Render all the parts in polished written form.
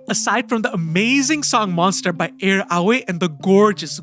Aside from the amazing song Monster by Air Aoi and the gorgeous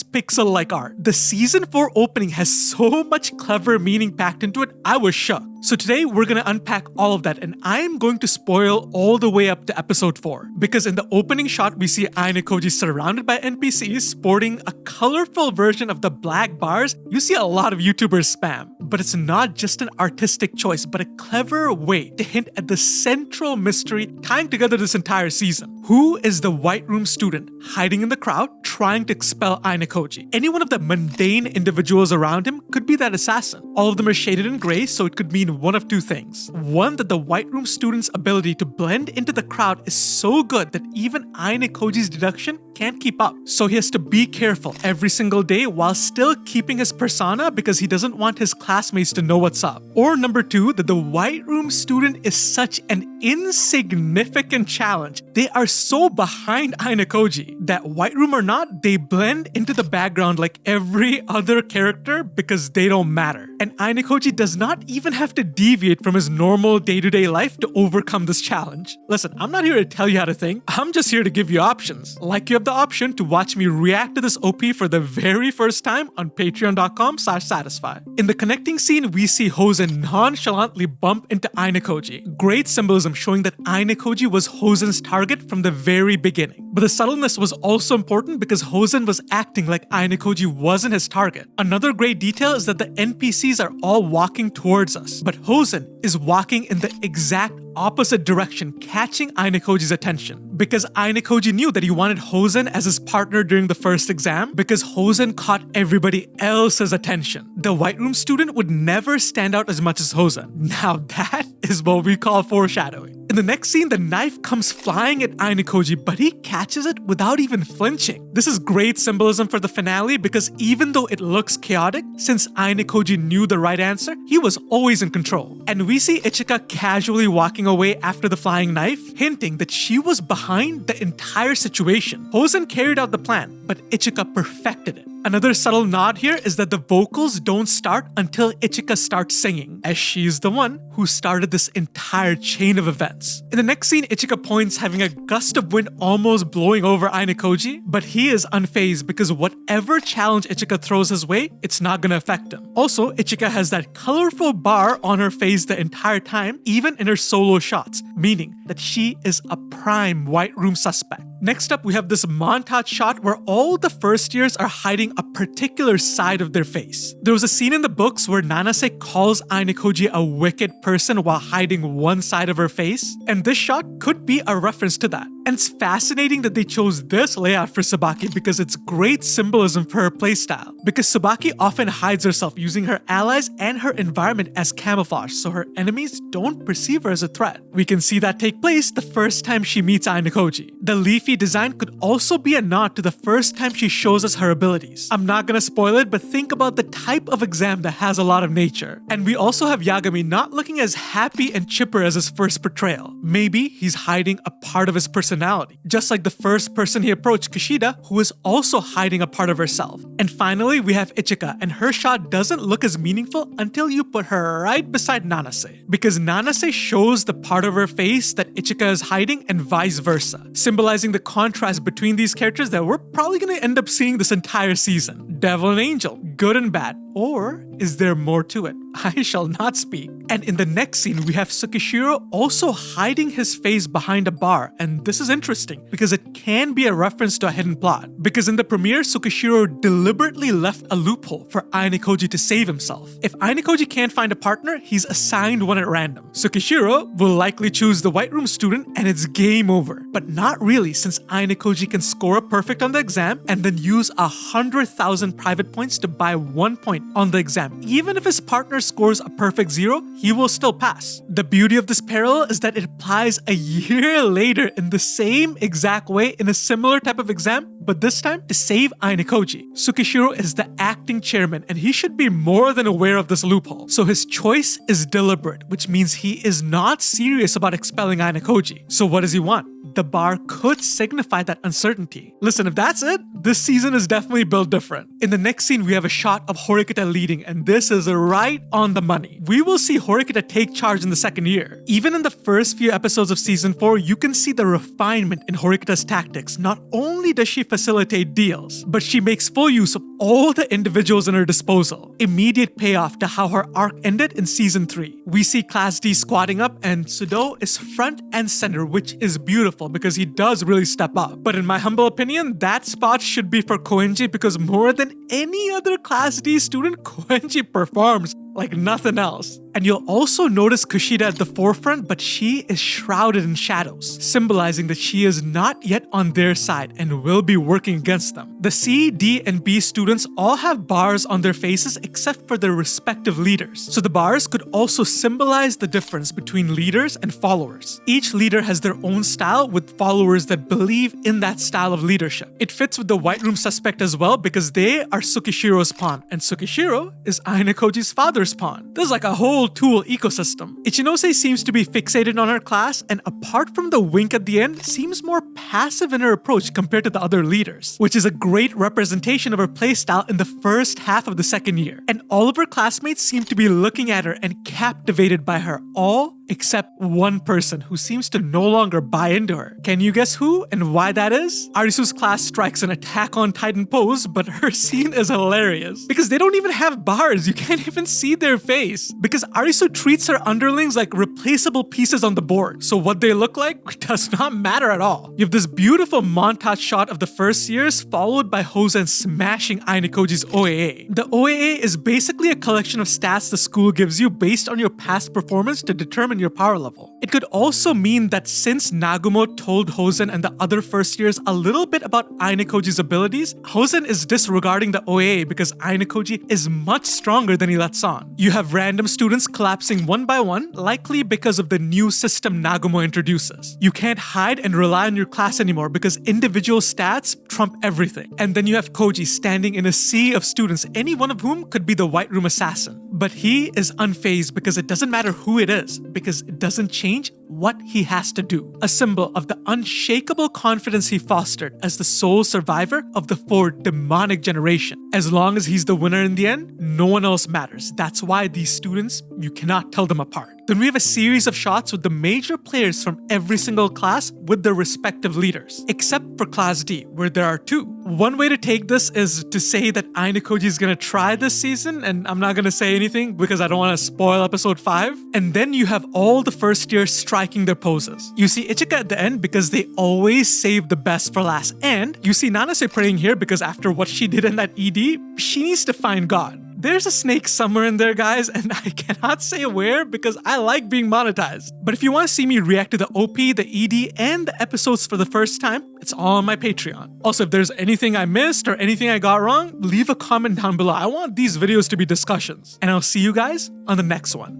pixel-like art, the season 4 opening has so much clever meaning packed into it, I was shocked. So today we're gonna unpack all of that, and I'm going to spoil all the way up to episode 4. Because in the opening shot, we see Ai Koji surrounded by NPCs sporting a colorful version of the black bars you see a lot of YouTubers spam. But it's not just an artistic choice, but a clever way to hint at the central mystery tying together this entire season. Who is the White Room student hiding in the crowd trying to expel Ai Koji? Any one of the mundane individuals around him could be that assassin. All of them are shaded in gray, so it could mean one of two things. One, that the White Room student's ability to blend into the crowd is so good that even Ai Koji's deduction can't keep up. So he has to be careful every single day while still keeping his persona because he doesn't want his classmates to know what's up. Or number two, that the White Room student is such an insignificant challenge. They are so behind Ai Koji that White Room or not, they blend into the background like every other character because they don't matter. And Ai Koji does not even have to deviate from his normal day-to-day life to overcome this challenge. Listen, I'm not here to tell you how to think. I'm just here to give you options. Like you have the option to watch me react to this OP for the very first time on patreon.com/Saadisfy. In the connecting scene, we see Hosen nonchalantly bump into Ai Koji. Great symbolism showing that Ai Koji was Hosen's target from the very beginning. But the subtleness was also important because Hosen was acting like Ai Koji wasn't his target. Another great detail is that the NPCs are all walking towards us, but Hosen is walking in the exact opposite direction, catching Ai Koji's attention. Because Ai Koji knew that he wanted Hosen as his partner during the first exam, because Hosen caught everybody else's attention. The White Room student would never stand out as much as Hosen. Now that is what we call foreshadowing. In the next scene, the knife comes flying at Ai Koji, but he catches it without even flinching. This is great symbolism for the finale because even though it looks chaotic, since Ai Koji knew the right answer, he was always in control. And we see Ichika casually walking away after the flying knife, hinting that she was behind the entire situation. Hosen carried out the plan, but Ichika perfected it. Another subtle nod here is that the vocals don't start until Ichika starts singing, as she's the one who started this entire chain of events. In the next scene, Ichika points having a gust of wind almost blowing over Ai Koji, but he is unfazed because whatever challenge Ichika throws his way, it's not gonna affect him. Also, Ichika has that colorful bar on her face the entire time, even in her solo shots, meaning that she is a prime White Room suspect. Next up, we have this montage shot where all the first years are hiding a particular side of their face. There was a scene in the books where Nanase calls Ai Koji a wicked person while hiding one side of her face, and this shot could be a reference to that. And it's fascinating that they chose this layout for Tsubaki because it's great symbolism for her playstyle. Because Tsubaki often hides herself using her allies and her environment as camouflage so her enemies don't perceive her as a threat. We can see that take place the first time she meets Ai Koji. The leafy design could also be a nod to the first time she shows us her abilities. I'm not gonna spoil it, but think about the type of exam that has a lot of nature. And we also have Yagami not looking as happy and chipper as his first portrayal. Maybe he's hiding a part of his personality, just like the first person he approached, Kushida, who is also hiding a part of herself. And finally, we have Ichika, and her shot doesn't look as meaningful until you put her right beside Nanase, because Nanase shows the part of her face that Ichika is hiding and vice versa, symbolizing the contrast between these characters that we're probably gonna end up seeing this entire season. Devil and angel, good and bad. Or is there more to it? I shall not speak. And in the next scene, we have Tsukishiro also hiding his face behind a bar. And this is interesting because it can be a reference to a hidden plot. Because in the premiere, Tsukishiro deliberately left a loophole for Ai Koji to save himself. If Ai Koji can't find a partner, he's assigned one at random. Tsukishiro will likely choose the White Room student and it's game over. But not really, since Ai Koji can score a perfect on the exam and then use 100,000 private points to buy 1 point on the exam. Even if his partner scores a perfect 0, he will still pass. The beauty of this parallel is that it applies a year later in the same exact way in a similar type of exam but this time to save Ainakoji. Tsukishiro is the acting chairman and he should be more than aware of this loophole. So his choice is deliberate, which means he is not serious about expelling Ainakoji. So what does he want? The bar could signify that uncertainty. Listen, if that's it, this season is definitely built different. In the next scene, we have a shot of Horikita leading, and this is right on the money. We will see Horikita take charge in the second year. Even in the first few episodes of season 4, you can see the refinement in Horikita's tactics. Not only does she facilitate deals, but she makes full use of all the individuals in her disposal. Immediate payoff to how her arc ended in season 3. We see Class D squatting up, and Sudo is front and center, which is beautiful because he does really step up. But in my humble opinion, that spot should be for Koenji because more than any other Class D student, Koenji performs like nothing else. And you'll also notice Kushida at the forefront, but she is shrouded in shadows, symbolizing that she is not yet on their side and will be working against them. The C, D, and B students all have bars on their faces except for their respective leaders. So the bars could also symbolize the difference between leaders and followers. Each leader has their own style with followers that believe in that style of leadership. It fits with the White Room suspect as well because they are Tsukishiro's pawn, and Tsukishiro is Ainakoji's father's pawn. This is like a whole tool ecosystem. Ichinose seems to be fixated on her class, and apart from the wink at the end, seems more passive in her approach compared to the other leaders, which is a great representation of her playstyle in the first half of the second year. And all of her classmates seem to be looking at her and captivated by her, all except one person who seems to no longer buy into her. Can you guess who and why that is? Arisu's class strikes an Attack on Titan pose, but her scene is hilarious because they don't even have bars. You can't even see their face because Arisu treats her underlings like replaceable pieces on the board. So what they look like does not matter at all. You have this beautiful montage shot of the first years followed by Hosen smashing Ainakoji's OAA. The OAA is basically a collection of stats the school gives you based on your past performance to determine your power level. It could also mean that since Nagumo told Hosen and the other first years a little bit about Ainakoji's abilities, Hosen is disregarding the OAA because Ainakoji is much stronger than he lets on. You have random students collapsing one by one, likely because of the new system Nagumo introduces. You can't hide and rely on your class anymore because individual stats trump everything. And then you have Koji standing in a sea of students, any one of whom could be the White Room assassin. But he is unfazed because it doesn't matter who it is, because it doesn't change what he has to do. A symbol of the unshakable confidence he fostered as the sole survivor of the 4 demonic generation. As long as he's the winner in the end, no one else matters. That's why these students, you cannot tell them apart. Then we have a series of shots with the major players from every single class with their respective leaders, except for Class D, where there are 2. One way to take this is to say that Ainakoji is gonna try this season, and I'm not gonna say anything because I don't want to spoil episode 5. And then you have all the first years striking their poses. You see Ichika at the end because they always save the best for last. And you see Nanase praying here because after what she did in that ED, she needs to find God. There's a snake somewhere in there, guys, and I cannot say where because I like being monetized. But if you want to see me react to the OP, the ED, and the episodes for the first time, it's all on my Patreon. Also, if there's anything I missed or anything I got wrong, leave a comment down below. I want these videos to be discussions. And I'll see you guys on the next one.